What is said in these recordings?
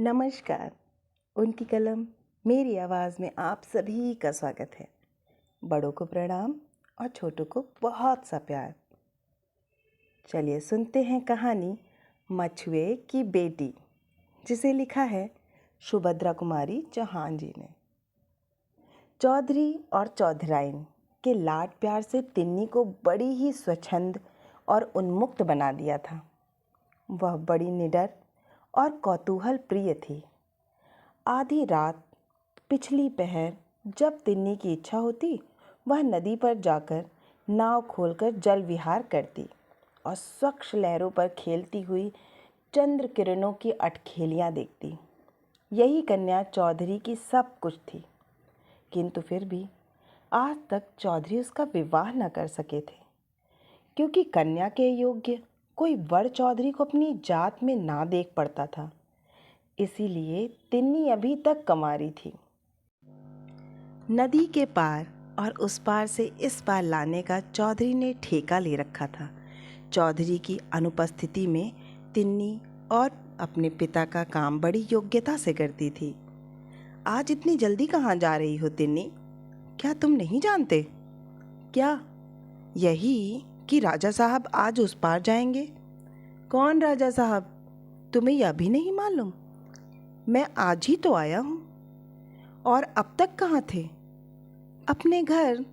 नमस्कार। उनकी कलम मेरी आवाज़ में आप सभी का स्वागत है। बड़ों को प्रणाम और छोटों को बहुत सा प्यार। चलिए सुनते हैं कहानी मछुए की बेटी, जिसे लिखा है सुभद्रा कुमारी चौहान जी ने। चौधरी और चौधराइन के लाड प्यार से तिन्नी को बड़ी ही स्वच्छंद और उन्मुक्त बना दिया था। वह बड़ी निडर और कौतूहल प्रिय थी। आधी रात, पिछली पहर, जब तिन्नी की इच्छा होती, वह नदी पर जाकर नाव खोलकर जल विहार करती और स्वच्छ लहरों पर खेलती हुई चंद्र किरणों की अटखेलियाँ देखती। यही कन्या चौधरी की सब कुछ थी, किंतु फिर भी आज तक चौधरी उसका विवाह न कर सके थे, क्योंकि कन्या के योग्य कोई वर चौधरी को अपनी जात में ना देख पड़ता था। इसीलिए तिन्नी अभी तक कंवारी थी। नदी के पार और उस पार से इस पार लाने का चौधरी ने ठेका ले रखा था। चौधरी की अनुपस्थिति में तिन्नी और अपने पिता का काम बड़ी योग्यता से करती थी। आज इतनी जल्दी कहाँ जा रही हो तिन्नी? क्या तुम नहीं जानते? क्या यही कि राजा साहब आज उस पार जाएंगे? कौन राजा साहब? तुम्हें यह भी नहीं मालूम? मैं आज ही तो आया हूँ। और अब तक कहाँ थे? अपने घर।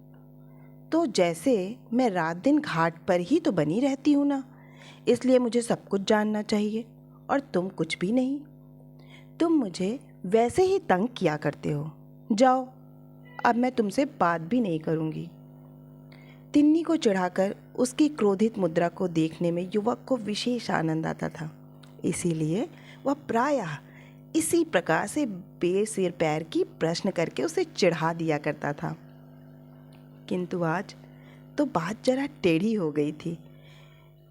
तो जैसे मैं रात दिन घाट पर ही तो बनी रहती हूँ ना, इसलिए मुझे सब कुछ जानना चाहिए, और तुम कुछ भी नहीं। तुम मुझे वैसे ही तंग किया करते हो। जाओ, अब मैं तुमसे बात भी नहीं करूँगी। तिन्नी को चिढ़ाकर उसकी क्रोधित मुद्रा को देखने में युवक को विशेष आनंद आता था। इसीलिए वह प्रायः इसी प्रकार से बेसिर पैर की प्रश्न करके उसे चिढ़ा दिया करता था। किंतु आज तो बात जरा टेढ़ी हो गई थी।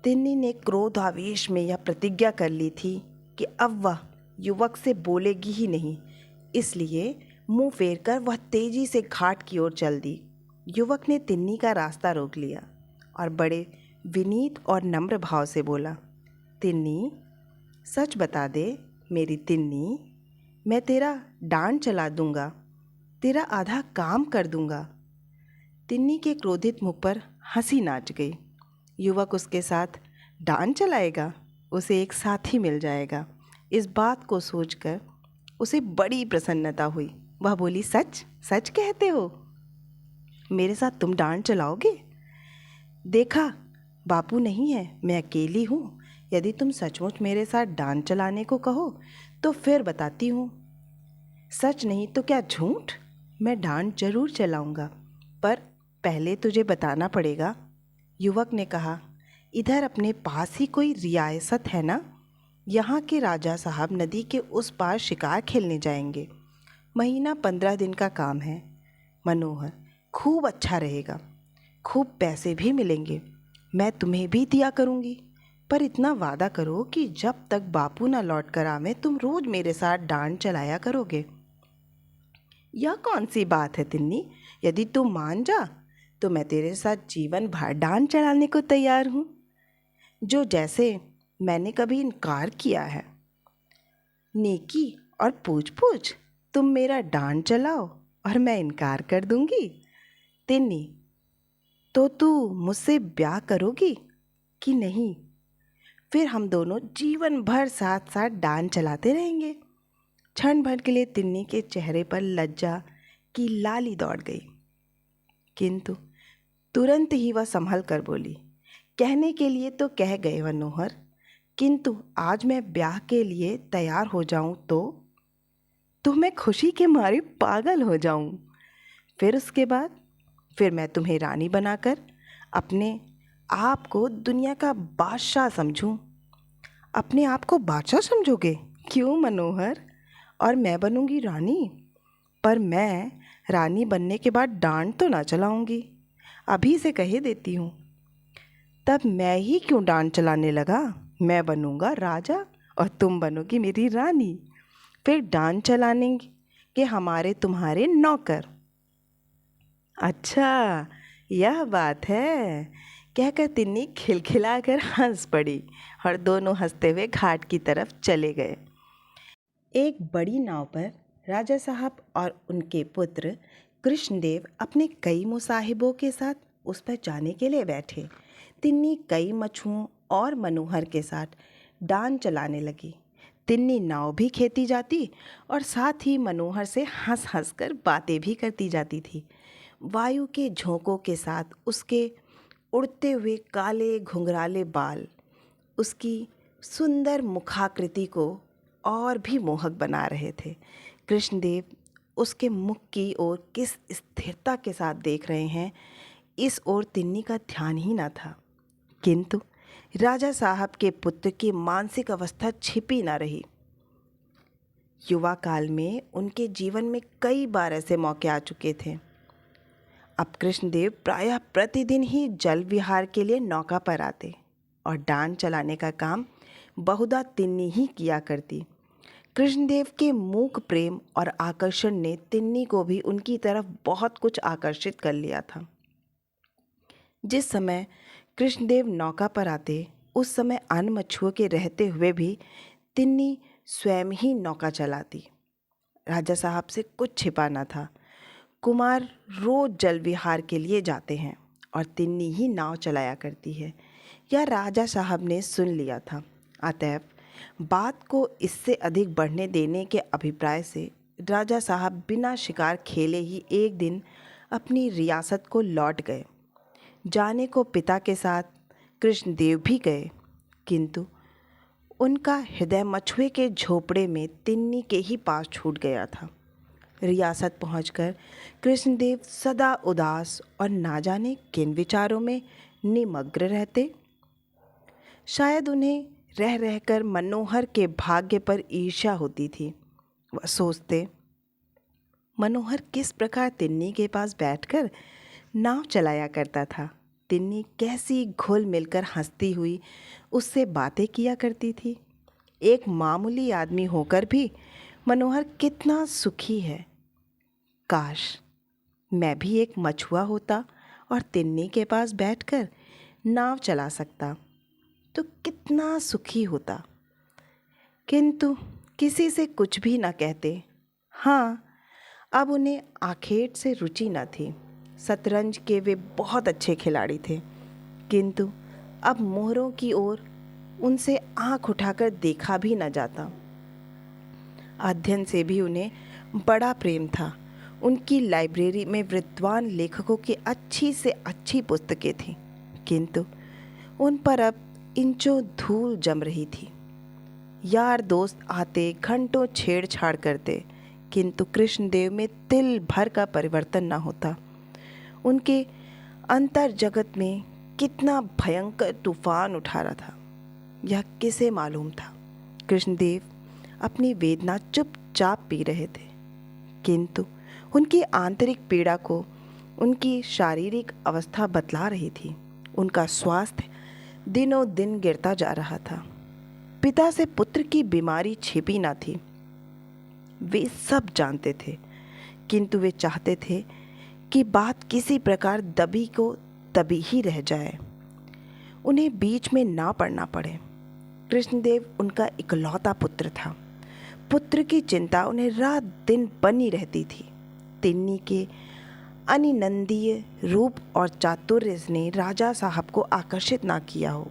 तिन्नी ने क्रोध आवेश में यह प्रतिज्ञा कर ली थी कि अब वह युवक से बोलेगी ही नहीं। इसलिए मुंह फेरकर वह तेजी से घाट की ओर चल दी। युवक ने तिन्नी का रास्ता रोक लिया और बड़े विनीत और नम्र भाव से बोला, तिन्नी, सच बता दे मेरी तिन्नी, मैं तेरा डांड चला दूंगा, तेरा आधा काम कर दूंगा। तिन्नी के क्रोधित मुख पर हंसी नाच गई। युवक उसके साथ डांड चलाएगा, उसे एक साथी मिल जाएगा। इस बात को सोचकर उसे बड़ी प्रसन्नता हुई। वह बोली, सच सच कहते हो? मेरे साथ तुम डांड चलाओगे? देखा, बापू नहीं है, मैं अकेली हूँ। यदि तुम सचमुच मेरे साथ डांड चलाने को कहो तो फिर बताती हूँ। सच नहीं तो क्या झूठ? मैं डांड जरूर चलाऊंगा, पर पहले तुझे बताना पड़ेगा। युवक ने कहा, इधर अपने पास ही कोई रियासत है ना? यहाँ के राजा साहब नदी के उस पार शिकार खेलने जाएंगे। महीना 15 दिन का काम है। मनोहर, खूब अच्छा रहेगा, खूब पैसे भी मिलेंगे। मैं तुम्हें भी दिया करूँगी, पर इतना वादा करो कि जब तक बापू ना लौट कर आवे तुम रोज मेरे साथ डांड चलाया करोगे। यह कौन सी बात है तिन्नी? यदि तू मान जा तो मैं तेरे साथ जीवन भर डांड चलाने को तैयार हूँ, जो जैसे मैंने कभी इनकार किया है। नेकी और पूछ पूछ, तुम मेरा डांड चलाओ और मैं इनकार कर दूंगी। तिन्नी, तो तू मुझसे ब्याह करोगी कि नहीं? फिर हम दोनों जीवन भर साथ साथ डांड चलाते रहेंगे। क्षण भर के लिए तिन्नी के चेहरे पर लज्जा की लाली दौड़ गई, किंतु तुरंत ही वह संभल कर बोली, कहने के लिए तो कह गए मनोहर, किंतु आज मैं ब्याह के लिए तैयार हो जाऊं तो मैं खुशी के मारे पागल हो जाऊं। फिर उसके बाद फिर मैं तुम्हें रानी बनाकर अपने आप को दुनिया का बादशाह समझूं। अपने आप को बादशाह समझोगे? क्यों मनोहर? और मैं बनूंगी रानी? पर मैं रानी बनने के बाद डांड तो ना चलाऊंगी, अभी से कह देती हूँ। तब मैं ही क्यों डांड चलाने लगा? मैं बनूंगा राजा और तुम बनोगी मेरी रानी। फिर डांड चलाने के हमारे तुम्हारे नौकर। अच्छा, यह बात है, कहकर तिन्नी खिलखिलाकर हंस पड़ी और दोनों हंसते हुए घाट की तरफ चले गए। एक बड़ी नाव पर राजा साहब और उनके पुत्र कृष्णदेव अपने कई मुसाहिबों के साथ उस पर जाने के लिए बैठे। तिन्नी कई मछुओं और मनोहर के साथ डान चलाने लगी। तिन्नी नाव भी खेती जाती और साथ ही मनोहर से हंस हंस कर बातें भी करती जाती थी। वायु के झोंकों के साथ उसके उड़ते हुए काले घुंघराले बाल उसकी सुंदर मुखाकृति को और भी मोहक बना रहे थे। कृष्णदेव उसके मुख की ओर किस स्थिरता के साथ देख रहे हैं, इस ओर तिन्नी का ध्यान ही न था। किंतु राजा साहब के पुत्र की मानसिक अवस्था छिपी न रही। युवा काल में उनके जीवन में कई बार ऐसे मौके आ चुके थे। अब कृष्णदेव प्रायः प्रतिदिन ही जल विहार के लिए नौका पर आते और डान चलाने का काम बहुधा तिन्नी ही किया करती। कृष्णदेव के मूक प्रेम और आकर्षण ने तिन्नी को भी उनकी तरफ बहुत कुछ आकर्षित कर लिया था। जिस समय कृष्णदेव नौका पर आते, उस समय अन्य मछुओं के रहते हुए भी तिन्नी स्वयं ही नौका चलाती। राजा साहब से कुछ छिपा न था। कुमार रोज जल विहार के लिए जाते हैं और तिन्नी ही नाव चलाया करती है। यह राजा साहब ने सुन लिया था। अतएव बात को इससे अधिक बढ़ने देने के अभिप्राय से राजा साहब बिना शिकार खेले ही एक दिन अपनी रियासत को लौट गए। जाने को पिता के साथ कृष्णदेव भी गए, किंतु उनका हृदय मछुए के झोपड़े में तिन्नी के ही पास छूट गया था। रियासत पहुंचकर कृष्णदेव सदा उदास और ना जाने किन विचारों में निमग्न रहते। शायद उन्हें रह रहकर मनोहर के भाग्य पर ईर्ष्या होती थी। वह सोचते, मनोहर किस प्रकार तिन्नी के पास बैठकर नाव चलाया करता था। तिन्नी कैसी घुल मिलकर हंसती हुई उससे बातें किया करती थी। एक मामूली आदमी होकर भी मनोहर कितना सुखी है। काश मैं भी एक मछुआ होता और तिन्नी के पास बैठकर नाव चला सकता तो कितना सुखी होता। किंतु किसी से कुछ भी न कहते। हाँ, अब उन्हें आखेट से रुचि न थी। शतरंज के वे बहुत अच्छे खिलाड़ी थे, किंतु अब मोहरों की ओर उनसे आंख उठाकर देखा भी न जाता। अध्ययन से भी उन्हें बड़ा प्रेम था। उनकी लाइब्रेरी में विद्वान लेखकों की अच्छी से अच्छी पुस्तकें थीं, किंतु उन पर अब इंचों धूल जम रही थी। यार दोस्त आते घंटों छेड़छाड़ करते, किंतु कृष्णदेव में तिल भर का परिवर्तन न होता। उनके अंतर जगत में कितना भयंकर तूफान उठा रहा था, यह किसे मालूम था। कृष्णदेव अपनी वेदना चुपचाप पी रहे थे, किंतु उनकी आंतरिक पीड़ा को उनकी शारीरिक अवस्था बतला रही थी। उनका स्वास्थ्य दिनों दिन गिरता जा रहा था। पिता से पुत्र की बीमारी छिपी न थी। वे सब जानते थे, किंतु वे चाहते थे कि बात किसी प्रकार दबी को तभी ही रह जाए, उन्हें बीच में ना पड़ना पड़े। कृष्णदेव उनका इकलौता पुत्र था। पुत्र की चिंता उन्हें रात दिन बनी रहती थी। तिन्नी के अनिनंदीय रूप और चातुर्य ने राजा साहब को आकर्षित ना किया हो,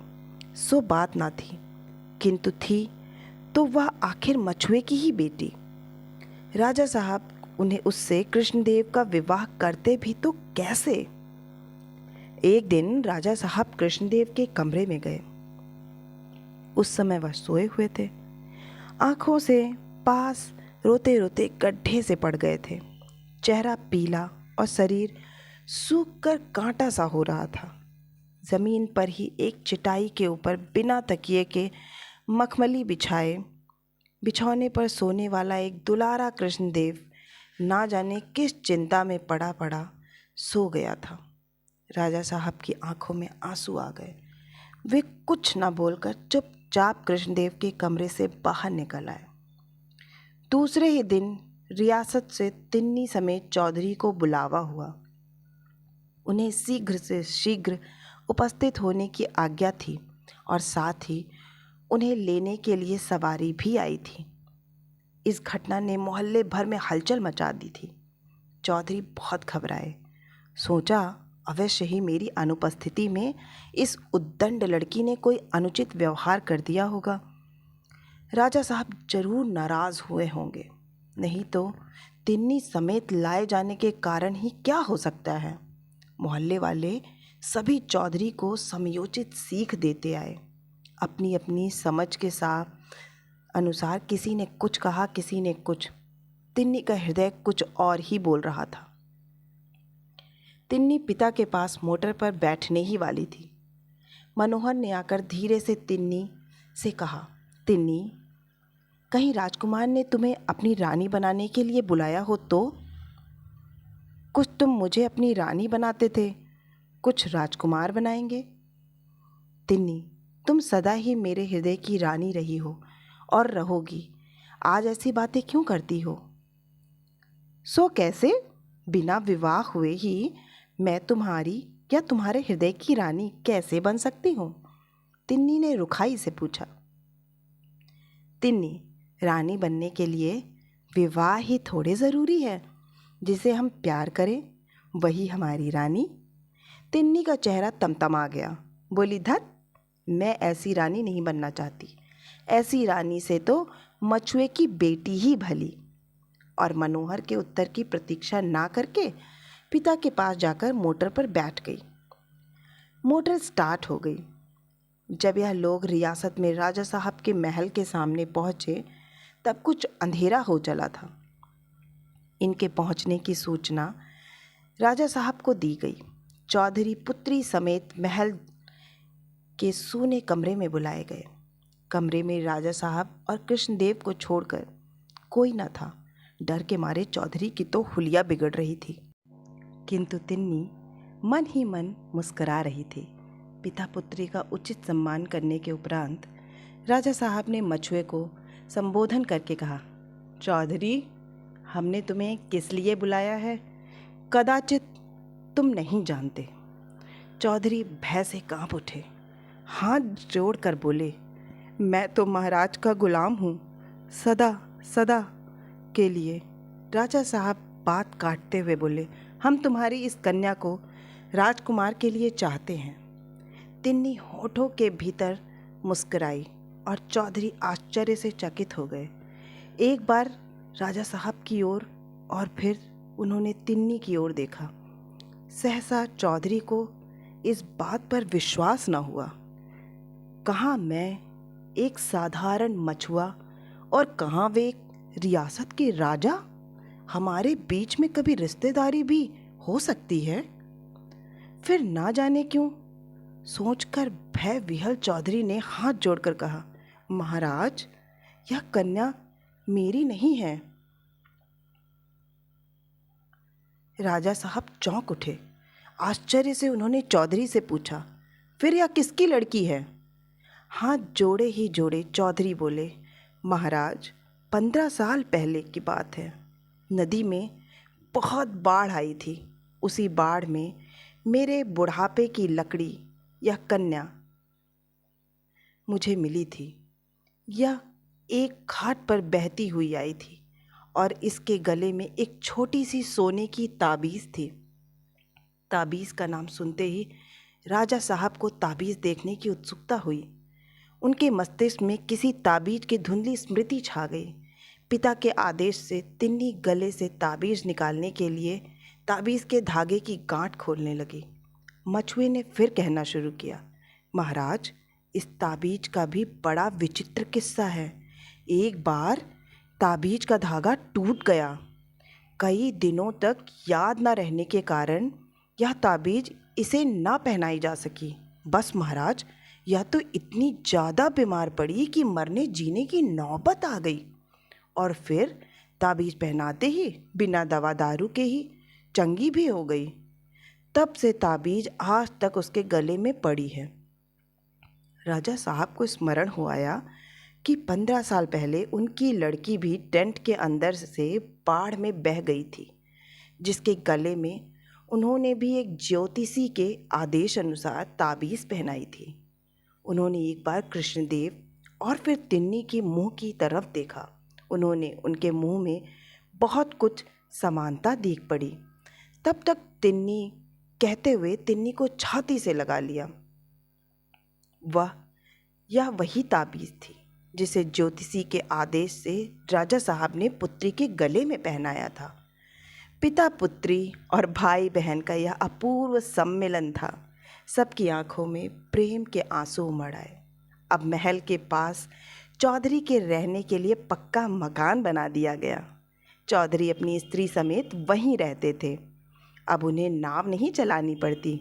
सो बात ना थी, किंतु थी तो वह आखिर मछुए की ही बेटी। राजा साहब उन्हें उससे कृष्णदेव का विवाह करते भी तो कैसे। एक दिन राजा साहब कृष्णदेव के कमरे में गए। उस समय वह सोए हुए थे। आंखों से पास रोते रोते गड्ढे से पड़ गए थे। चेहरा पीला और शरीर सूख कर कांटा सा हो रहा था। जमीन पर ही एक चटाई के ऊपर बिना तकिए के मखमली बिछौने पर सोने वाला एक दुलारा कृष्णदेव ना जाने किस चिंता में पड़ा पड़ा सो गया था। राजा साहब की आंखों में आंसू आ गए। वे कुछ न बोलकर चुपचाप कृष्णदेव के कमरे से बाहर निकल आए। दूसरे ही दिन रियासत से तिन्नी समेत चौधरी को बुलावा हुआ। उन्हें शीघ्र से शीघ्र उपस्थित होने की आज्ञा थी और साथ ही उन्हें लेने के लिए सवारी भी आई थी। इस घटना ने मोहल्ले भर में हलचल मचा दी थी। चौधरी बहुत घबराए। सोचा, अवश्य ही मेरी अनुपस्थिति में इस उद्दंड लड़की ने कोई अनुचित व्यवहार कर दिया होगा। राजा साहब जरूर नाराज हुए होंगे, नहीं तो तिन्नी समेत लाए जाने के कारण ही क्या हो सकता है। मोहल्ले वाले सभी चौधरी को समयोचित सीख देते आए। अपनी अपनी समझ के साथ अनुसार किसी ने कुछ कहा, किसी ने कुछ। तिन्नी का हृदय कुछ और ही बोल रहा था। तिन्नी पिता के पास मोटर पर बैठने ही वाली थी। मनोहर ने आकर धीरे से तिन्नी से कहा, तिन्नी, कहीं राजकुमार ने तुम्हें अपनी रानी बनाने के लिए बुलाया हो तो? कुछ तुम मुझे अपनी रानी बनाते थे, कुछ राजकुमार बनाएंगे। तिन्नी, तुम सदा ही मेरे हृदय की रानी रही हो और रहोगी। आज ऐसी बातें क्यों करती हो? सो कैसे? बिना विवाह हुए ही मैं तुम्हारी या तुम्हारे हृदय की रानी कैसे बन सकती हूँ? तिन्नी ने रुखाई से पूछा। तिन्नी, रानी बनने के लिए विवाह ही थोड़े ज़रूरी है। जिसे हम प्यार करें वही हमारी रानी। तिन्नी का चेहरा तमतमा गया। बोली, धत, मैं ऐसी रानी नहीं बनना चाहती। ऐसी रानी से तो मछुए की बेटी ही भली। और मनोहर के उत्तर की प्रतीक्षा ना करके पिता के पास जाकर मोटर पर बैठ गई। मोटर स्टार्ट हो गई। जब यह लोग रियासत में राजा साहब के महल के सामने पहुंचे तब कुछ अंधेरा हो चला था। इनके पहुंचने की सूचना राजा साहब को दी गई। चौधरी पुत्री समेत महल के सूने कमरे में बुलाए गए। कमरे में राजा साहब और कृष्णदेव को छोड़कर कोई न था। डर के मारे चौधरी की तो हुलिया बिगड़ रही थी, किंतु तिन्नी मन ही मन मुस्करा रही थी। पिता पुत्री का उचित सम्मान करने के उपरांत राजा साहब ने मछुए को संबोधन करके कहा, चौधरी, हमने तुम्हें किस लिए बुलाया है कदाचित तुम नहीं जानते। चौधरी भय से कांप उठे, हाथ जोड़कर बोले, मैं तो महाराज का गुलाम हूँ, सदा सदा के लिए। राजा साहब बात काटते हुए बोले, हम तुम्हारी इस कन्या को राजकुमार के लिए चाहते हैं। तिन्नी होठों के भीतर मुस्कुराई और चौधरी आश्चर्य से चकित हो गए। एक बार राजा साहब की ओर और फिर उन्होंने तिन्नी की ओर देखा। सहसा चौधरी को इस बात पर विश्वास न हुआ। कहाँ मैं एक साधारण मछुआ और कहाँ वे एक रियासत के राजा? हमारे बीच में कभी रिश्तेदारी भी हो सकती है? फिर ना जाने क्यों सोचकर भय विह्वल चौधरी ने हाथ जोड़कर कहा, महाराज, यह कन्या मेरी नहीं है। राजा साहब चौंक उठे। आश्चर्य से उन्होंने चौधरी से पूछा, फिर यह किसकी लड़की है? हाथ जोड़े ही जोड़े चौधरी बोले, महाराज, 15 साल पहले की बात है। नदी में बहुत बाढ़ आई थी। उसी बाढ़ में मेरे बुढ़ापे की लकड़ी, यह कन्या, मुझे मिली थी। यह एक घाट पर बहती हुई आई थी और इसके गले में एक छोटी सी सोने की ताबीज़ थी। ताबीज़ का नाम सुनते ही राजा साहब को ताबीज़ देखने की उत्सुकता हुई। उनके मस्तिष्क में किसी ताबीज़ की धुंधली स्मृति छा गई। पिता के आदेश से तिन्नी गले से ताबीज़ निकालने के लिए ताबीज़ के धागे की गांठ खोलने लगी। मछुए ने फिर कहना शुरू किया, महाराज, इस ताबीज़ का भी बड़ा विचित्र किस्सा है। एक बार ताबीज़ का धागा टूट गया। कई दिनों तक याद न रहने के कारण यह ताबीज़ इसे ना पहनाई जा सकी। बस महाराज, यह तो इतनी ज़्यादा बीमार पड़ी कि मरने जीने की नौबत आ गई और फिर ताबीज़ पहनाते ही बिना दवा दारू के ही चंगी भी हो गई। तब से ताबीज़ आज तक उसके गले में पड़ी है। राजा साहब को स्मरण हो आया कि 15 साल पहले उनकी लड़की भी टेंट के अंदर से बाढ़ में बह गई थी, जिसके गले में उन्होंने भी एक ज्योतिषी के आदेश अनुसार ताबीज़ पहनाई थी। उन्होंने एक बार कृष्णदेव और फिर तिन्नी के मुंह की तरफ देखा उन्होंने उनके मुंह में बहुत कुछ समानता देख पड़ी। तब तक तिन्नी कहते हुए तिन्नी को छाती से लगा लिया। यह वही ताबीज़ थी जिसे ज्योतिषी के आदेश से राजा साहब ने पुत्री के गले में पहनाया था। पिता पुत्री और भाई बहन का यह अपूर्व सम्मेलन था। सबकी आंखों में प्रेम के आंसू उमड़ आए। अब महल के पास चौधरी के रहने के लिए पक्का मकान बना दिया गया। चौधरी अपनी स्त्री समेत वहीं रहते थे। अब उन्हें नाव नहीं चलानी पड़ती।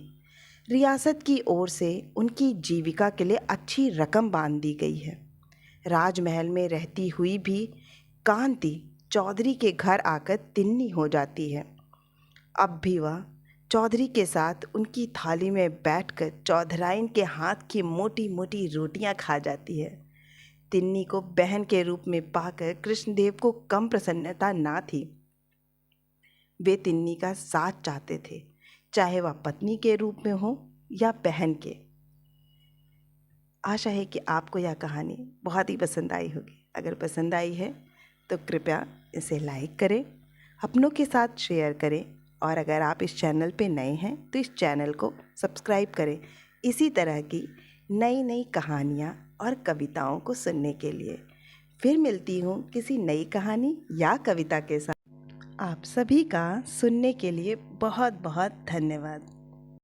रियासत की ओर से उनकी जीविका के लिए अच्छी रकम बांध दी गई है। राजमहल में रहती हुई भी कांति चौधरी के घर आकर तिन्नी हो जाती है। अब भी वह चौधरी के साथ उनकी थाली में बैठकर चौधराइन के हाथ की मोटी मोटी रोटियां खा जाती है। तिन्नी को बहन के रूप में पाकर कृष्णदेव को कम प्रसन्नता ना थी। वे तिन्नी का साथ चाहते थे, चाहे वह पत्नी के रूप में हो या बहन के। आशा है कि आपको यह कहानी बहुत ही पसंद आई होगी। अगर पसंद आई है तो कृपया इसे लाइक करें, अपनों के साथ शेयर करें, और अगर आप इस चैनल पे नए हैं तो इस चैनल को सब्सक्राइब करें इसी तरह की नई नई कहानियाँ और कविताओं को सुनने के लिए। फिर मिलती हूँ किसी नई कहानी या कविता के साथ। आप सभी का सुनने के लिए बहुत बहुत धन्यवाद।